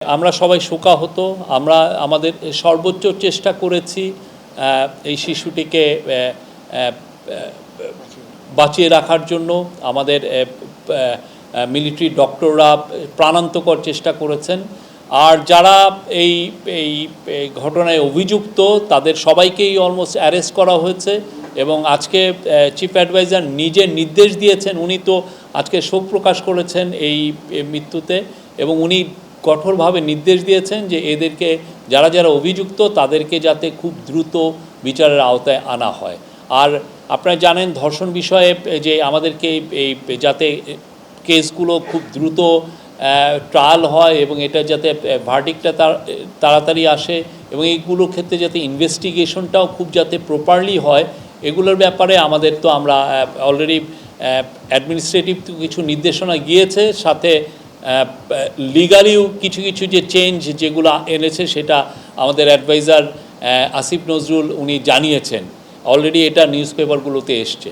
আমরা সবাই শোকাহত। আমরা আমাদের সর্বোচ্চ চেষ্টা করেছি এই শিশুটিকে বাঁচিয়ে রাখার জন্য। আমাদের মিলিটারি ডক্টররা প্রাণান্তকর চেষ্টা করেছেন। আর যারা এই এই ঘটনায় অভিযুক্ত তাদের সবাইকেই অলমোস্ট অ্যারেস্ট করা হয়েছে এবং আজকে চিফ অ্যাডভাইজার নিজে নির্দেশ দিয়েছেন। উনি তো আজকে শোক প্রকাশ করেছেন এই মৃত্যুতে এবং উনি কঠোরভাবে নির্দেশ দিয়েছেন যে এদেরকে যারা যারা অভিযুক্ত তাদেরকে যাতে খুব দ্রুত বিচারের আওতায় আনা হয়। আর আপনারা জানেন ধর্ষণ বিষয়ে যে আমাদেরকে এই যাতে কেসগুলো খুব দ্রুত ট্রায়াল হয় এবং এটা যাতে ভার্ডিক্টটা তাড়াতাড়ি আসে এবং এইগুলোর ক্ষেত্রে যাতে ইনভেস্টিগেশনটাও খুব যাতে প্রপারলি হয়, এগুলোর ব্যাপারে আমাদের তো আমরা অলরেডি অ্যাডমিনিস্ট্রেটিভ কিছু নির্দেশনা গিয়েছে, সাথে লিগালিও কিছু কিছু যে চেঞ্জ যেগুলো এনেছে সেটা আমাদের অ্যাডভাইজার আসিফ নজরুল উনি জানিয়েছেন। অলরেডি এটা নিউজ পেপারগুলোতে এসছে।